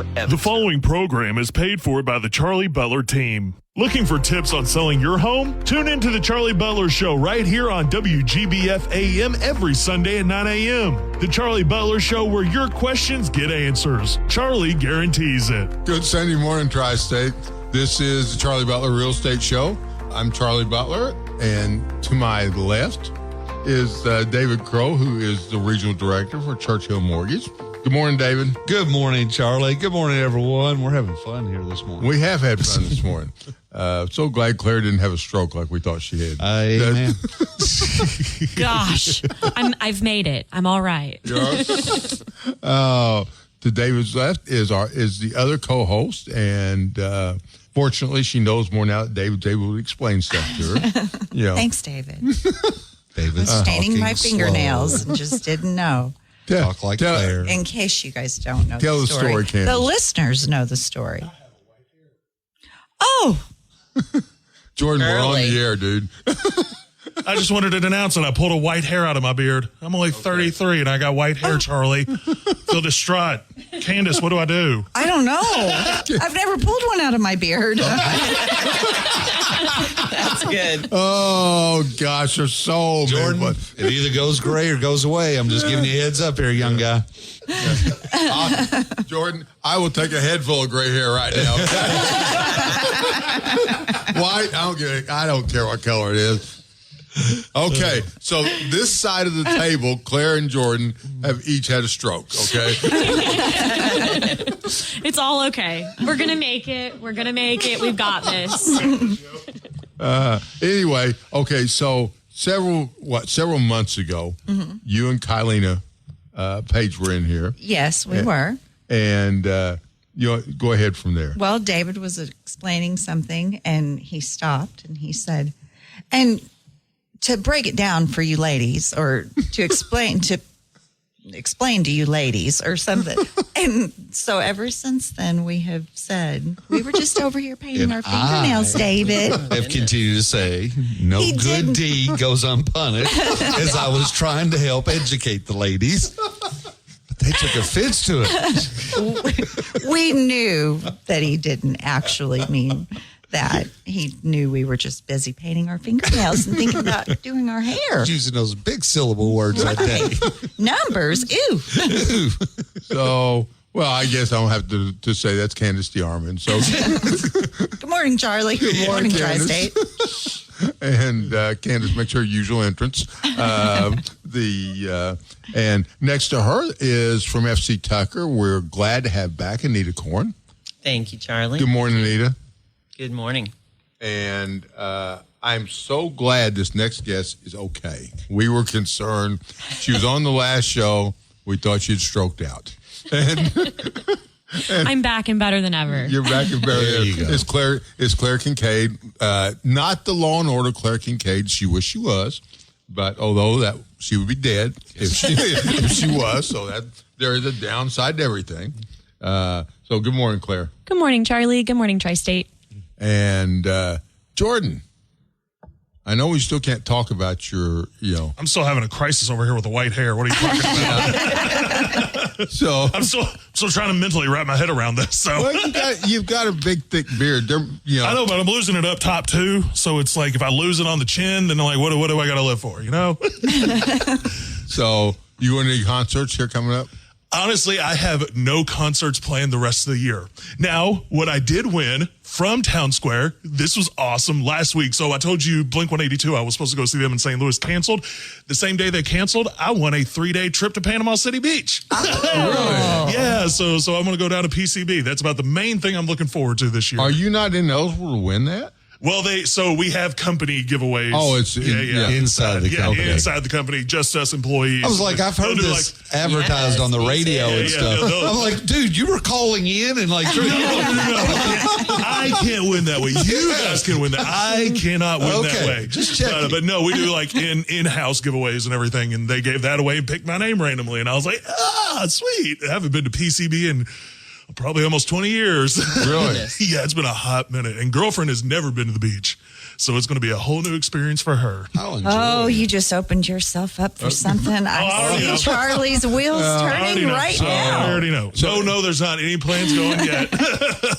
The following program is paid for by the Charlie Butler team. Looking for tips on selling your home? Tune into the Charlie Butler Show right here on WGBF AM every Sunday at 9 a.m. The Charlie Butler Show, where your questions get answers. Charlie guarantees it. Good Sunday morning, Tri-State. This is the Charlie Butler Real Estate Show. I'm Charlie Butler, and to my left is David Crow, who is the Regional Director for Churchill Mortgage. Good morning, David. Good morning, Charlie. Good morning, everyone. We're having fun here this morning. We have had fun this morning. So glad Claire didn't have a stroke like we thought she had. Amen. Gosh, I've made it. I'm all right. To David's left is the other co-host, and fortunately, she knows more now that David's able to explain stuff to her. You know. Thanks, David. David's Staining my talking fingernails slow. and just didn't know. Talk like Claire. In case you guys don't know Tell the story, Candace. The listeners know the story. Oh, Jordan, we're on Early. the air, dude. I just wanted to announce it. I pulled a white hair out of my beard. I'm only 33 and I got white hair, Charlie. Feel distraught. Candace, what do I do? I don't know. I've never pulled one out of my beard. That's good. Oh, gosh, you're so Jordan, mad. it either goes gray or goes away. I'm just giving you a heads up here, young guy. Jordan, I will take a head full of gray hair right now. White, I don't care what color it is. Okay, so this side of the table, Claire and Jordan have each had a stroke, okay? It's all okay. We're going to make it. We're going to make it. We've got this. Anyway, okay, so several months ago, you and Kylina Page were in here. Yes, we were. And go ahead from there. Well, David was explaining something, and he stopped, and he said, and to break it down for you ladies, or to explain to you ladies or something. And so ever since then, we have said, we were just over here painting our fingernails, David. I've continued to say, no He good didn't. deed goes unpunished, as I was trying to help educate the ladies. But they took offense to it. We knew that he didn't actually mean that. He knew we were just busy painting our fingernails and thinking about doing our hair. Using those big syllable words that day. Numbers, ew. So, well, I guess I don't have to say that's Candace DeArmond. So, Good morning, Charlie. Good morning, Candace. Tri-State. and Candace makes her usual entrance. And next to her is from FC Tucker. We're glad to have back Anita Corne. Thank you, Charlie. Good morning, Anita. Good morning. And I'm so glad this next guest is okay. We were concerned. She was on the last show. We thought she'd stroked out. And I'm back and better than ever. you're back in Barry. There you go. It's Claire Kincaid. Not the Law and Order Claire Kincaid she wished she was, but although that she would be dead if she was. So that there is a downside to everything. So good morning, Claire. Good morning, Charlie. Good morning, Tri-State. And Jordan, I know we still can't talk about your, I'm still having a crisis over here with the white hair. What are you talking about? so. I'm still trying to mentally wrap my head around this. So Well, you've got a big, thick beard. I know, but I'm losing it up top too. So it's like if I lose it on the chin, then I'm like, what do I got to live for? So you want any concerts here coming up? Honestly, I have no concerts planned the rest of the year. Now, what I did win from Town Square, this was awesome last week. So I told you Blink-182, I was supposed to go see them in St. Louis, canceled. The same day they canceled, I won a 3-day trip to Panama City Beach. Oh, really? Yeah, so I'm going to go down to PCB. That's about the main thing I'm looking forward to this year. Are you not eligible to win that? Well, we have company giveaways. Oh, it's inside the company. Yeah, inside the company, just us employees. I was like, I've heard They'll do this advertised on the radio and stuff. I'm like, dude, you were calling in and like, No. I can't win that way. You guys can win that. I cannot win that way. Just checking. But no, we do like in-house giveaways and everything, and they gave that away and picked my name randomly, and I was like, sweet. I haven't been to PCB in Probably almost 20 years. Really? Yeah, it's been a hot minute. And girlfriend has never been to the beach. So it's going to be a whole new experience for her. I'll enjoy Oh, it. you just opened yourself up for something. I already know. see Charlie's wheels turning right I now. already know. No, there's not any plans going yet.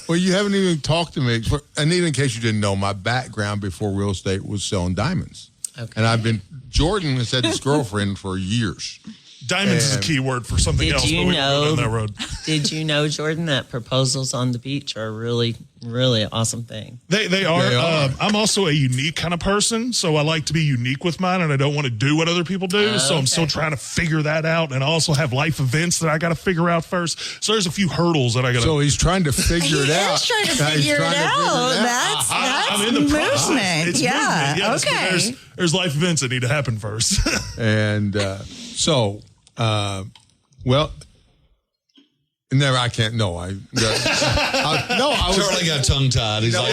Well, you haven't even talked to me. Anita, in case you didn't know, my background before real estate was selling diamonds. Okay. And Jordan has had this girlfriend for years. Diamonds is a key word for something Did else. you but we won't go know- down that road. Did you know, Jordan, that proposals on the beach are really, really an awesome thing? They are. They are. I'm also a unique kind of person, so I like to be unique with mine, and I don't want to do what other people do. So I'm still trying to figure that out, and I also have life events that I got to figure out first. So there's a few hurdles that I got to. So he's trying to figure He it out. is trying to He's figure it trying to figure out. it That's I'm in the process. movement. It's Yeah. movement, yes, but Okay. there's life events that need to happen first. And well, never. I can't. No, I was. Charlie got tongue tied. He's like,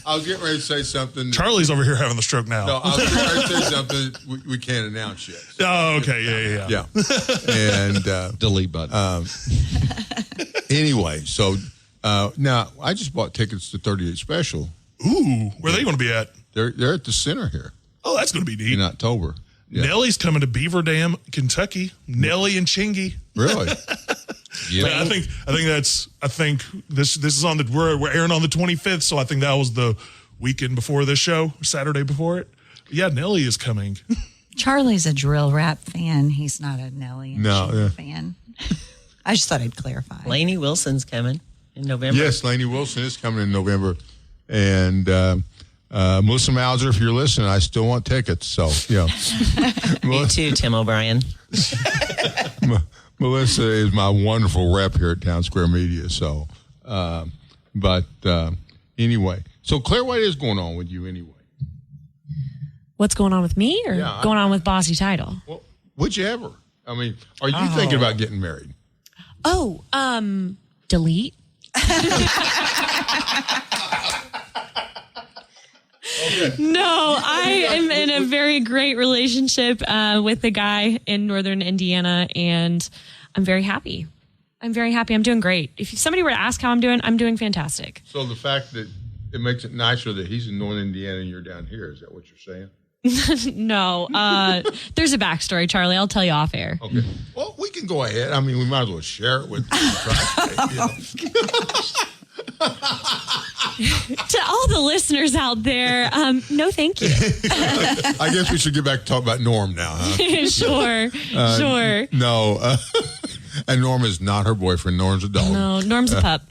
I was getting ready to say something. Charlie's over here having the stroke now. No, I was getting ready to say something we can't announce yet. Oh, okay, yeah. Yeah. And delete button. anyway, so now I just bought tickets to 38 Special. Ooh, where are they going to be at? They're at the center here Oh, that's going to be neat. in October. Yeah. Nellie's coming to Beaver Dam, Kentucky. Nellie and Chingy. Really? I think this is on the we're airing on the 25th, so I think that was the weekend before this show, Saturday before it. Yeah, Nellie is coming. Charlie's a drill rap fan. He's not a Nelly and No, Sugar yeah. fan. I just thought I'd clarify. Lainey Wilson's coming in November. Yes, Lainey Wilson is coming in November. And Melissa Mauser, if you're listening, I still want tickets. So, yeah. Me too, Tim O'Brien. Melissa is my wonderful rep here at Town Square Media. So, anyway. So, Claire, what is going on with you anyway? What's going on with me or Yeah, going on with Bossy Title? Well, would you ever? I mean, are you thinking about getting married? Oh, delete. No, I am in a very great relationship with a guy in northern Indiana, and I'm very happy. I'm doing great. If somebody were to ask how I'm doing fantastic. So, the fact that it makes it nicer that he's in Northern Indiana and you're down here, is that what you're saying? No, there's a backstory, Charlie. I'll tell you off air. Okay. Well, we can go ahead. I mean, we might as well share it with the To all the listeners out there, no, thank you. I guess we should get back to talk about Norm now, huh? Sure. No. And Norm is not her boyfriend. Norm's a dog. No, Norm's a pup.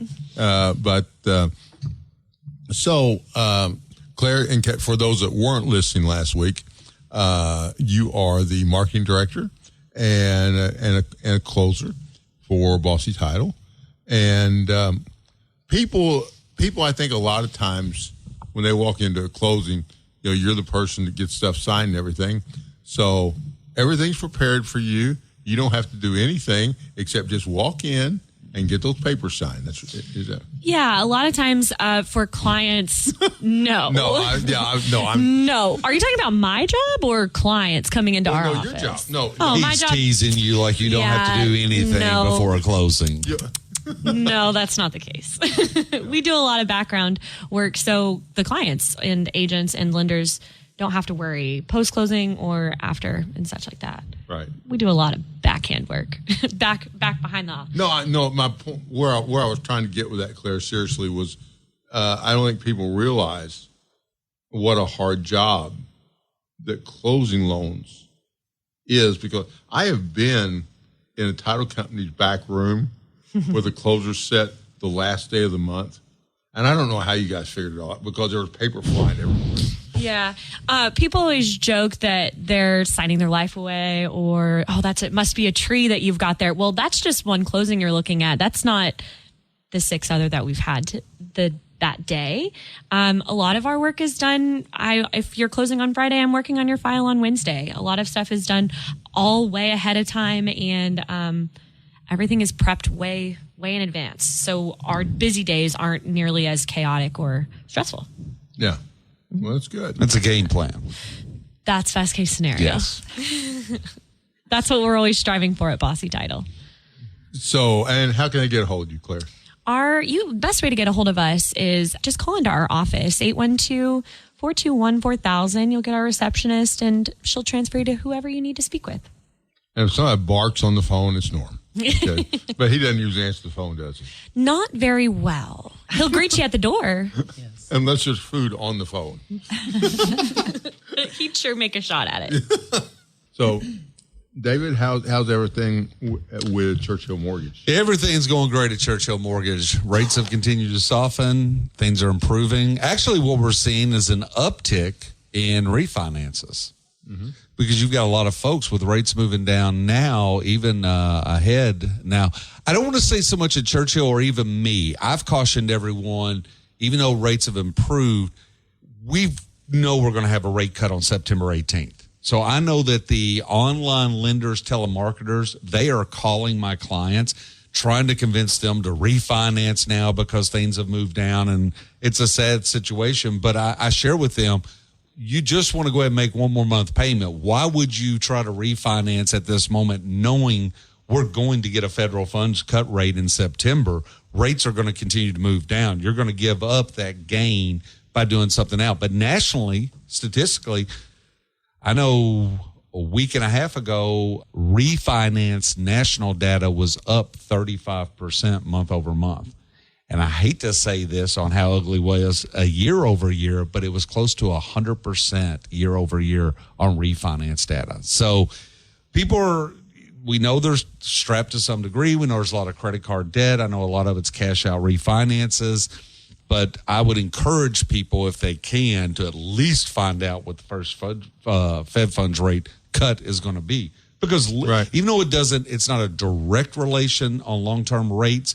So, Claire, and for those that weren't listening last week, you are the marketing director and a closer for Bossy Title. And people, I think a lot of times when they walk into a closing, you know, you're the person that gets stuff signed and everything. So everything's prepared for you. You don't have to do anything except just walk in and get those papers signed. Is that? Yeah, a lot of times for clients, no. No. No. Are you talking about my job or clients coming into our office? Your job. No. Oh, my He's job. teasing you like you don't have to do anything no. before a closing. No, that's not the case. We do a lot of background work, so the clients and agents and lenders don't have to worry post-closing or after and such like that. Right. We do a lot of backhand work, back behind the office. No. My point, where I was trying to get with that, Claire, seriously, was I don't think people realize what a hard job that closing loans is, because I have been in a title company's back room where the closers set the last day of the month, and I don't know how you guys figured it out because there was paper flying everywhere. Yeah. People always joke that they're signing their life away, or, it must be a tree that you've got there. Well, that's just one closing you're looking at. That's not the 6 other that we've had that day. A lot of our work is done. If you're closing on Friday, I'm working on your file on Wednesday. A lot of stuff is done all way ahead of time, and everything is prepped way in advance. So our busy days aren't nearly as chaotic or stressful. Yeah. Well, that's good. That's a game plan. That's best case scenario. Yes. That's what we're always striving for at Bossy Title. So, and how can I get a hold of you, Claire? Best way to get a hold of us is just call into our office, 812-421-4000. You'll get our receptionist, and she'll transfer you to whoever you need to speak with. And if somebody barks on the phone, it's Norm. Okay. But he doesn't usually answer the phone, does he? Not very well. He'll greet you at the door. Yes. Unless there's food on the phone. He'd sure make a shot at it. So, David, how's everything with Churchill Mortgage? Everything's going great at Churchill Mortgage. Rates have continued to soften. Things are improving. Actually, what we're seeing is an uptick in refinances because you've got a lot of folks with rates moving down now, even ahead. Now, I don't want to say so much at Churchill or even me. I've cautioned everyone, even though rates have improved, we know we're going to have a rate cut on September 18th. So I know that the online lenders, telemarketers, they are calling my clients, trying to convince them to refinance now because things have moved down, and it's a sad situation. But I share with them, you just want to go ahead and make one more month payment. Why would you try to refinance at this moment knowing we're going to get a federal funds cut rate in September? Rates are going to continue to move down. You're going to give up that gain by doing something else. But nationally, statistically, I know a week and a half ago, refinance national data was up 35% month over month. And I hate to say this on how ugly it was a year over year, but it was close to 100% year over year on refinance data. So we know they're strapped to some degree. We know there's a lot of credit card debt. I know a lot of it's cash out refinances. But I would encourage people, if they can, to at least find out what the first Fed funds rate cut is going to be. Because even though it's not a direct relation on long-term rates,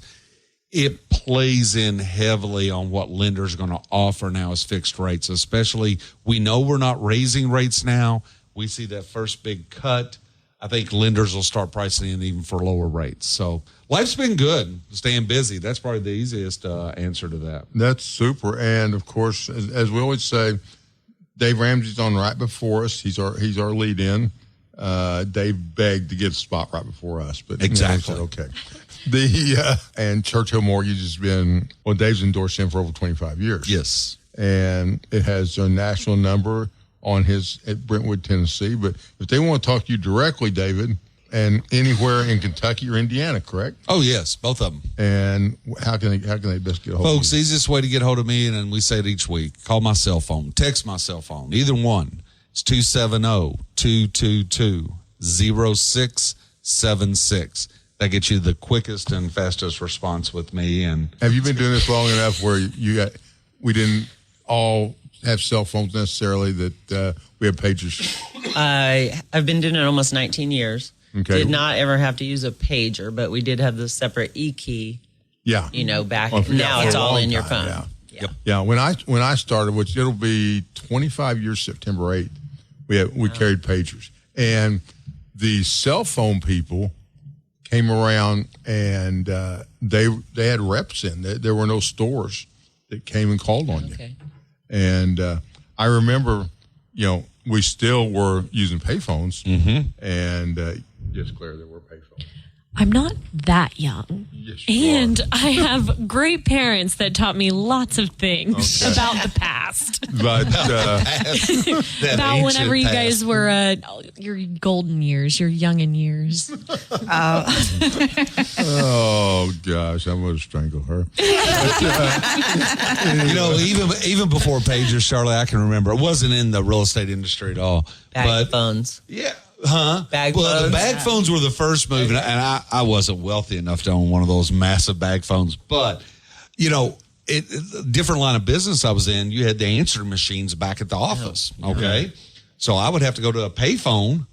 it plays in heavily on what lenders are going to offer now as fixed rates. Especially, we know we're not raising rates now. We see that first big cut. I think lenders will start pricing in even for lower rates. So life's been good, staying busy. That's probably the easiest answer to that. That's super. And, of course, as we always say, Dave Ramsey's on right before us. He's our lead in. Dave begged to get a spot right before us. But exactly. Okay. And Churchill Mortgage has been, Dave's endorsed him for over 25 years. Yes. And it has a national number on at Brentwood, Tennessee. But if they want to talk to you directly, David, and anywhere in Kentucky or Indiana, correct? Oh, yes, both of them. And how can they best get a hold Folks, of you? the easiest way to get a hold of me, and we say it each week, call my cell phone, text my cell phone, either one. It's 270-222-0676. That gets you the quickest and fastest response with me. And have you been doing this long enough where we didn't all have cell phones necessarily, that we have pagers? I've been doing it almost 19 years. Okay. Did not ever have to use a pager, but we did have the separate e-key. Yeah. Back for now it's a all long in your time, phone. Yeah. Yeah. When I started, which it'll be 25 years September 8th, we carried pagers, and the cell phone people came around, and they had reps in. There were no stores that came and called on you. Okay. And I remember, we still were using payphones, and yes, Claire, there were payphones. I'm not that young. Yes, you and are. I have great parents that taught me lots of things about the past. But About whenever you guys were your golden years, your youngin' years. oh gosh, I'm going to strangle her. Even before pagers, Charlie, I can remember, it wasn't in the real estate industry at all. Bag phones. Yeah. Huh? Bag well, phones. The bag phones were the first move, and I wasn't wealthy enough to own one of those massive bag phones. But, different line of business I was in, you had the answering machines back at the office, okay? So I would have to go to a payphone,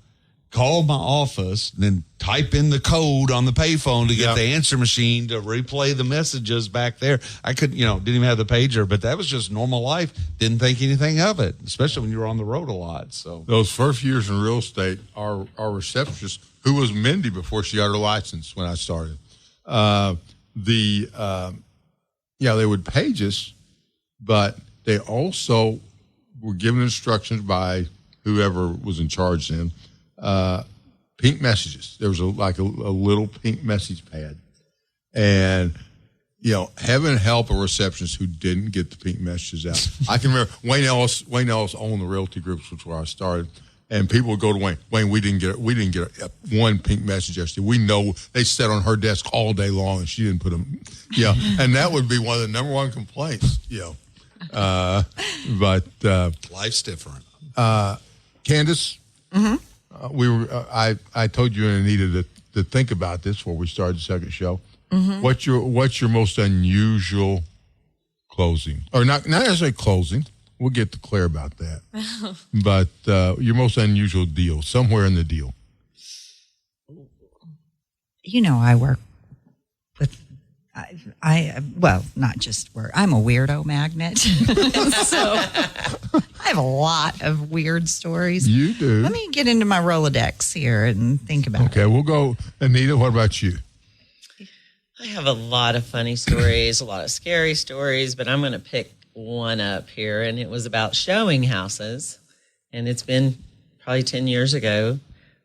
call my office, and then type in the code on the payphone to get the answer machine to replay the messages back there. I couldn't, didn't even have the pager, but that was just normal life. Didn't think anything of it, especially when you were on the road a lot. So those first years in real estate, our receptionist, who was Mindy before she got her license when I started, they would page us, but they also were given instructions by whoever was in charge then. Pink messages. There was a little pink message pad, and heaven help a receptionist who didn't get the pink messages out. I can remember Wayne Ellis owned the realty groups, which is where I started. And people would go to Wayne, we didn't get one pink message yesterday. We know they sat on her desk all day long and she didn't put them. Yeah. And that would be one of the number one complaints, but Life's different. Candace, I told you and Anita to think about this before we started the second show. Mm-hmm. What's your most unusual closing? Or not necessarily closing. We'll get to Claire about that. But your most unusual deal, somewhere in the deal. I work with, well, not just work. I'm a weirdo magnet. So I have a lot of weird stories. You do. Let me get into my Rolodex here and think about it. Okay, we'll go. Anita, what about you? I have a lot of funny stories, a lot of scary stories, but I'm going to pick one up here, and it was about showing houses. And it's been probably 10 years ago.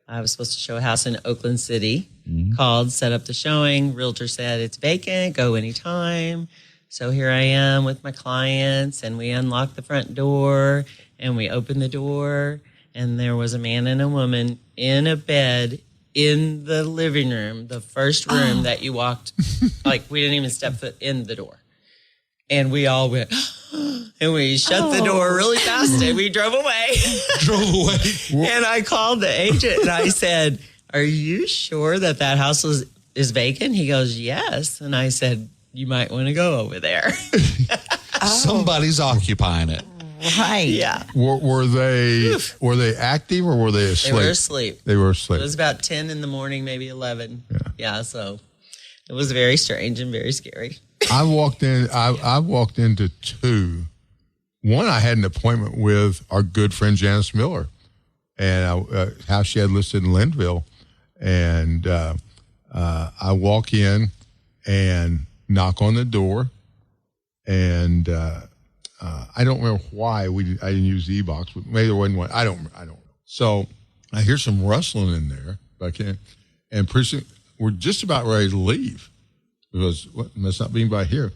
I was supposed to show a house in Oakland City. Called, set up the showing. Realtor said it's vacant, go anytime. So here I am with my clients, and we unlocked the front door, and we opened the door, and there was a man and a woman in a bed in the living room, the first room that you walked, like we didn't even step foot in the door. And we all went, and we shut the door really fast, and we drove away. And I called the agent, and I said, "Are you sure that house is vacant?" He goes, "Yes." And I said, "You might want to go over there." Somebody's occupying it. Right. Yeah. Were they active or were they asleep? They were asleep. They were asleep. It was about 10 in the morning, maybe 11. Yeah, so it was very strange and very scary. I walked into two. One, I had an appointment with our good friend Janice Miller, and house she had listed in Linville. And I walk in and knock on the door, and I don't remember why I didn't use the e-box, but maybe there wasn't one. I don't know. So I hear some rustling in there, but I can't. And we're just about ready to leave because must not be anybody here.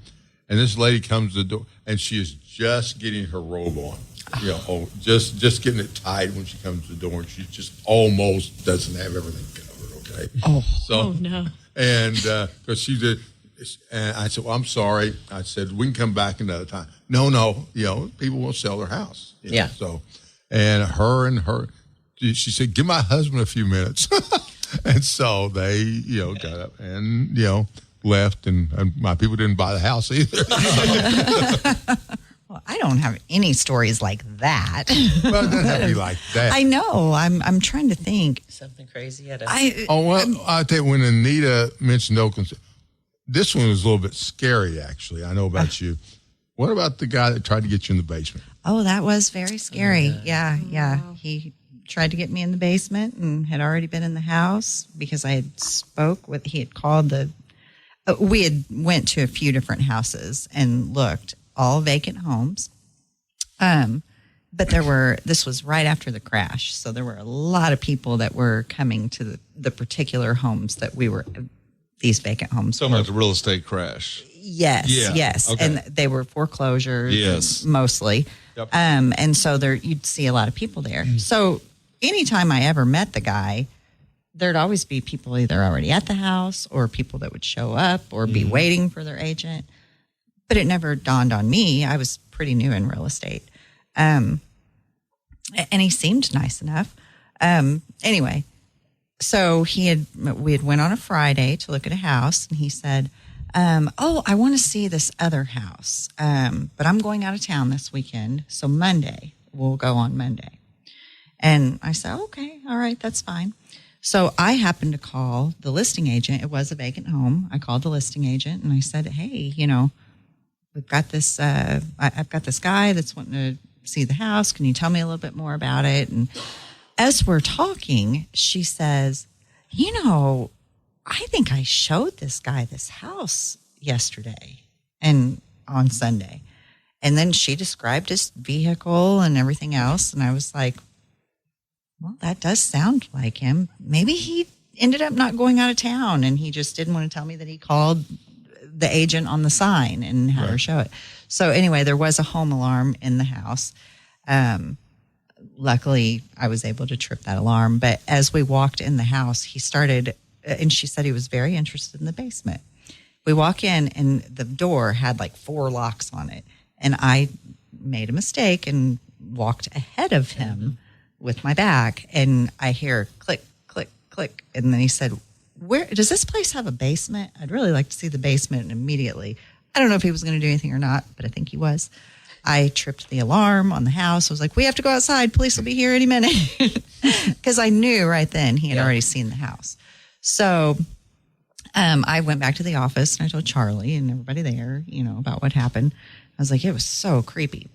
And this lady comes to the door, and she is just getting her robe on. Just getting it tied when she comes to the door, and she just almost doesn't have everything covered. Okay. Oh no. And because she did, and I said, "Well, I'm sorry." I said, "We can come back another time." No. People will sell their house. Yeah. So, and she said, "Give my husband a few minutes," and so they, got up and left, and my people didn't buy the house either. Well, I don't have any stories like that. Well, it doesn't have to be like that. I know. I'm trying to think. Something crazy at I'll tell you, when Anita mentioned Oakland, this one was a little bit scary, actually. I know about you. What about the guy that tried to get you in the basement? Oh, that was very scary. Yeah. He tried to get me in the basement and had already been in the house because I had he had called we had went to a few different houses and looked, all vacant homes. But this was right after the crash. So there were a lot of people that were coming to the particular homes that these vacant homes. So much real estate crash. Yes, Yeah. yes. Okay. And they were foreclosures. Yes. Mostly. Yep. And so you'd see a lot of people there. So anytime I ever met the guy, there'd always be people either already at the house or people that would show up or be waiting for their agent. But it never dawned on me. I was pretty new in real estate. And he seemed nice enough. Anyway, so we had went on a Friday to look at a house, and he said, I want to see this other house, but I'm going out of town this weekend, so Monday, we'll go on Monday. And I said, okay, all right, that's fine. So I happened to call the listing agent. It was a vacant home. I called the listing agent, and I said, hey, we've got this, I've got this guy that's wanting to see the house. Can you tell me a little bit more about it? And as we're talking, she says, I think I showed this guy this house yesterday and on Sunday. And then she described his vehicle and everything else. And I was like, well, that does sound like him. Maybe he ended up not going out of town and he just didn't want to tell me that he called the agent on the sign and had her show it. So anyway, there was a home alarm in the house. Luckily, I was able to trip that alarm. But as we walked in the house, he started, and she said he was very interested in the basement. We walk in, and the door had like 4 locks on it. And I made a mistake and walked ahead of him with my back. And I hear click, click, click. And then he said, "Where does this place have a basement? I'd really like to see the basement." And immediately, I don't know if he was going to do anything or not, but I think he was. I tripped the alarm on the house. I was like, "We have to go outside. Police will be here any minute." Because I knew right then he had already seen the house. So I went back to the office and I told Charlie and everybody there, about what happened. I was like, it was so creepy.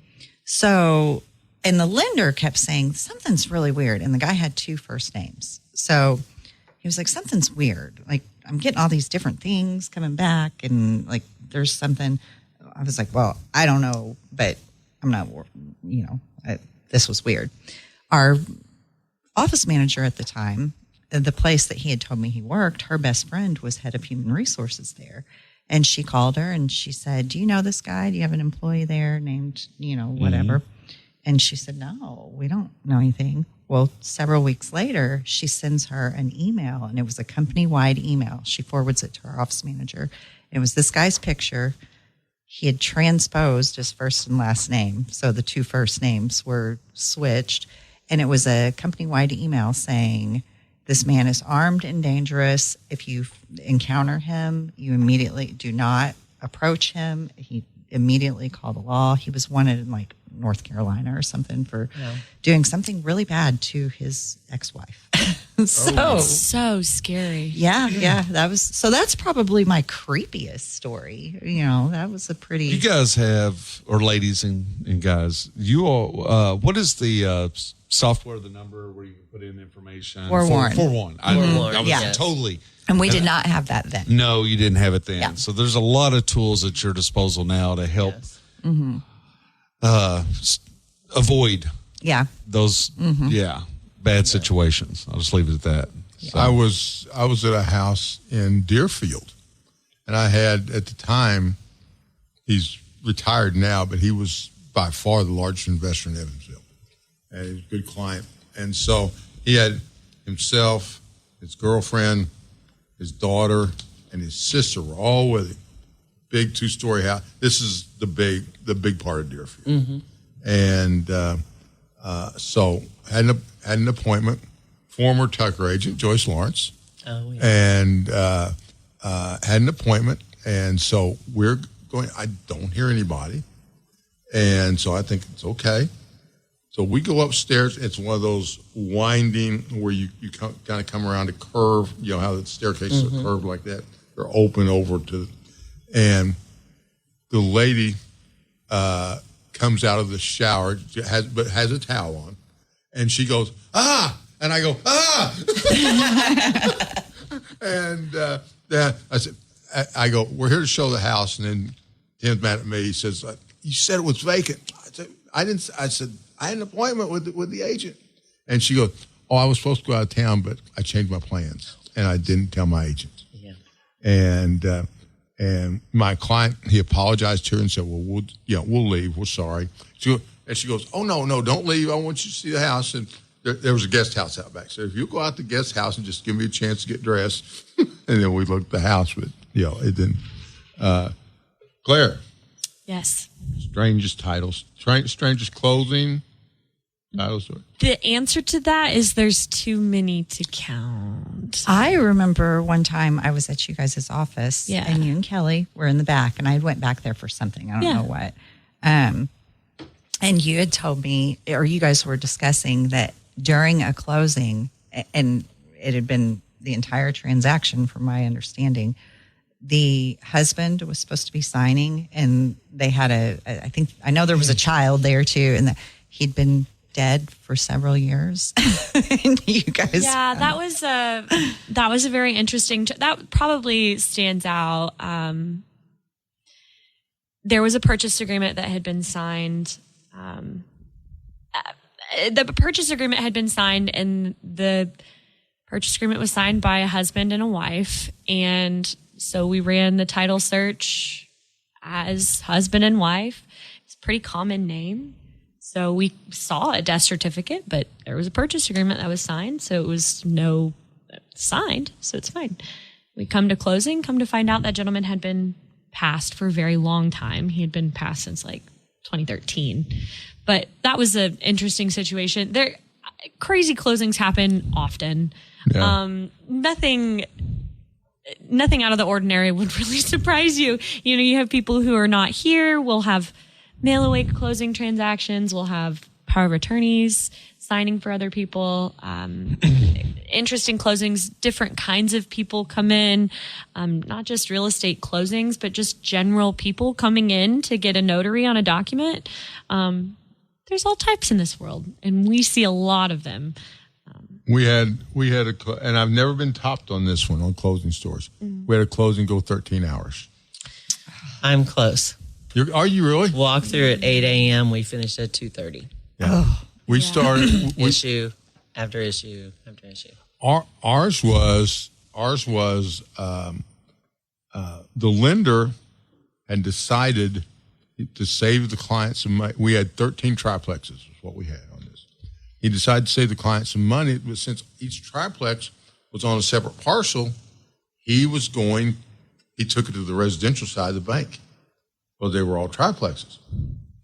So, and the lender kept saying, something's really weird. And the guy had 2 first names. So he was like, something's weird. Like, I'm getting all these different things coming back and like, there's something. I was like, well, I don't know, but I'm not, this was weird. Our office manager at the time, the place that he had told me he worked, her best friend was head of human resources there. And she called her and she said, "Do you know this guy? Do you have an employee there named, whatever?" Mm-hmm. And she said, "No, we don't know anything." Well, several weeks later, she sends her an email, and it was a company-wide email. She forwards it to our office manager. It was this guy's picture. He had transposed his first and last name, so the 2 first names were switched. And it was a company-wide email saying, "This man is armed and dangerous. If you encounter him, you immediately do not approach him." He immediately called the law. He was wanted in like North Carolina or something for doing something really bad to his ex-wife. So scary. Yeah. That's probably my creepiest story. That was a pretty. You guys have, or ladies and guys, you all, what is the software, the number where you can put in information? Forewarn. Forewarn. I was totally. And we did not have that then. No, you didn't have it then. Yeah. So there's a lot of tools at your disposal now to help avoid those bad situations. I'll just leave it at that. So. I was at a house in Deerfield, and I had at the time, he's retired now, but he was by far the largest investor in Evansville, and he was a good client. And so he had himself, his girlfriend, his daughter, and his sister were all with him. Big 2-story house. This is the big part of Deerfield. Mm-hmm. And so had an appointment. Former Tucker agent Joyce Lawrence. Oh, yeah. And had an appointment. And so we're going. I don't hear anybody, and so I think it's okay. So we go upstairs. It's one of those winding where you kind of come around a curve. You know how the staircases are curved like that. They're open over to, and the lady comes out of the shower, has a towel on, and she goes, "Ah!" And I go, "Ah!" And then I said, "I go, we're here to show the house." And then Tim's mad at me. He says, "You said it was vacant." I said, "I didn't." I said, "I had an appointment with the agent." And she goes, "Oh, I was supposed to go out of town, but I changed my plans and I didn't tell my agent." Yeah. And my client, he apologized to her and said, "Well, we'll leave. We're sorry." She goes, "Oh no, don't leave. I want you to see the house." And there was a guest house out back. So if you go out to the guest house and just give me a chance to get dressed, and then we looked at the house, but it didn't. Claire. Yes. Strangest titles. Strangest clothing. Titles. The answer to that is there's too many to count. I remember one time I was at you guys' office, and you and Kelly were in the back, and I went back there for something. I don't know what. And you had told me, or you guys were discussing that during a closing, and it had been the entire transaction from my understanding, the husband was supposed to be signing, and they had I know there was a child there too, and he'd been dead for several years. And you guys, that was a very interesting. That probably stands out. There was a purchase agreement that had been signed. The purchase agreement had been signed, and the purchase agreement was signed by a husband and a wife, and So we ran the title search as husband and wife. It's a pretty common name. So we saw a death certificate, but there was a purchase agreement that was signed. So it was signed. So it's fine. We come to closing, come to find out that gentleman had been passed for a very long time. He had been passed since like 2013. But that was an interesting situation. Crazy closings happen often. Yeah. Nothing out of the ordinary would really surprise you. You know, you have people who are not here. We'll have mail away closing transactions. We'll have power of attorneys signing for other people. Interesting closings, different kinds of people come in, not just real estate closings, but just general people coming in to get a notary on a document. There's all types in this world, and we see a lot of them. We had and I've never been topped on this one on closing stores. We had a closing go 13 hours. I'm close. Are you really? Walk through at 8 a.m. We finished at 2:30. Yeah. We started Issue after issue after issue. Ours was the lender had decided to save the client some money. We had 13 triplexes is what we had on this. He decided to save the client some money, but since each triplex was on a separate parcel, he took it to the residential side of the bank. Well, they were all triplexes.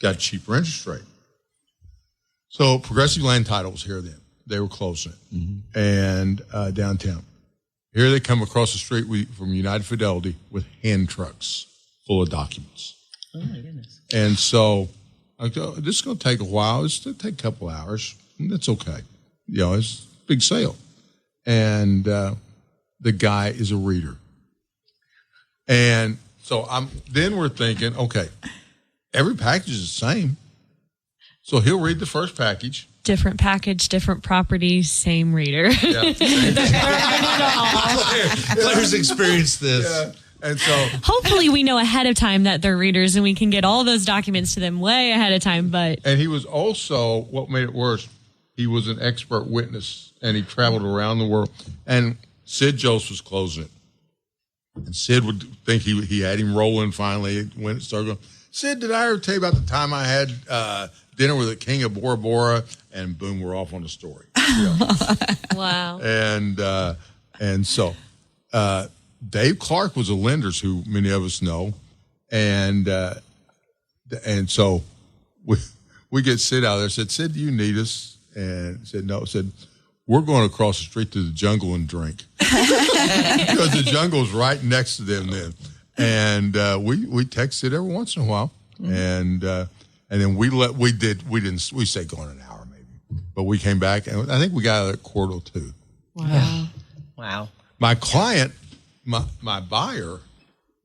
Got a cheaper interest rate. So Progressive Land Title was here then. They were closing it. And downtown. Here they come across the street from United Fidelity with hand trucks full of documents. Oh, my goodness. And so I go, this is going to take a while. It's going to take a couple hours. That's okay. You know, it's a big sale. And the guy is a reader. And so then we're thinking, okay, every package is the same. So he'll read the first package. Different package, different property, same reader. Yeah, Claire's experienced this. Yeah. And so Hopefully we know ahead of time that they're readers and we can get all those documents to them way ahead of time. But and he was also, what made it worse, he was an expert witness and he traveled around the world. And Sid Joseph was closing it. And Sid would think he had him rolling finally when it started going, Sid, did I ever tell you about the time I had dinner with the king of Bora Bora? And boom, we're off on the story. wow. And so Dave Clark was a lender, who many of us know. And so we get Sid out there. Said, Sid, do you need us? And said, no. Said, we're going across the street to the jungle and drink. Because the jungle's right next to them then. And we texted every once in a while. And then we say going an hour maybe. But we came back and I think we got out at 1:45. Wow. My client, my buyer,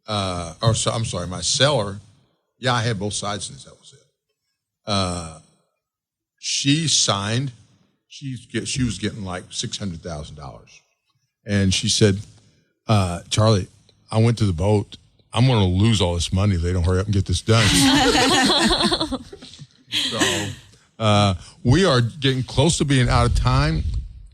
my seller, yeah, I had both sides since that was it. She signed, she was getting like $600,000. And she said, Charlie, I went to the boat. I'm going to lose all this money if they don't hurry up and get this done. So we are getting close to being out of time.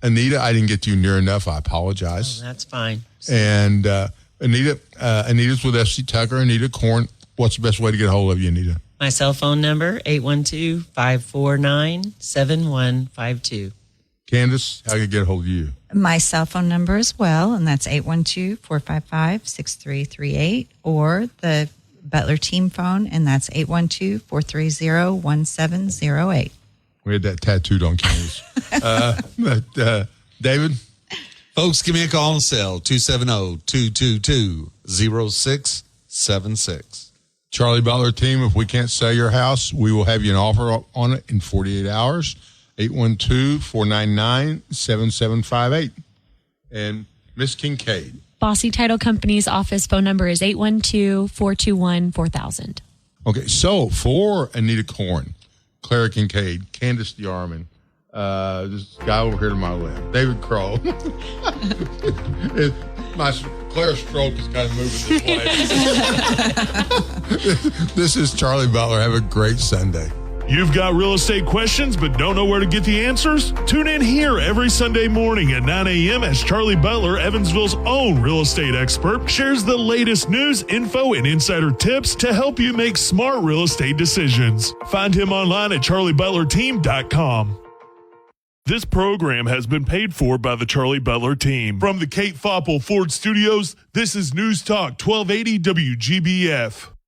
Anita, I didn't get to you near enough. I apologize. Oh, that's fine. And Anita's with FC Tucker. Anita Corne, what's the best way to get a hold of you, Anita? My cell phone number, 812-549-7152. Candace, how can you get a hold of you? My cell phone number as well, and that's 812-455-6338, or the Butler team phone, and that's 812-430-1708. We had that tattooed on Candace. David? Folks, give me a call and cell, 270-222-0676. Charlie Butler team, if we can't sell your house, we will have you an offer on it in 48 hours. 812-499-7758. And Miss Kincaid. Bossy Title Company's office phone number is 812-421-4000. Okay, so for Anita Corne, Clara Kincaid, Candace DeArmond, this guy over here to my left, David Crow. My Claire's stroke is kind of moving this way. This is Charlie Butler. Have a great Sunday. You've got real estate questions but don't know where to get the answers? Tune in here every Sunday morning at 9 a.m. as Charlie Butler, Evansville's own real estate expert, shares the latest news, info, and insider tips to help you make smart real estate decisions. Find him online at charliebutlerteam.com. This program has been paid for by the Charlie Butler team. From the Kate Foppel Ford Studios, this is Newstalk 1280 WGBF.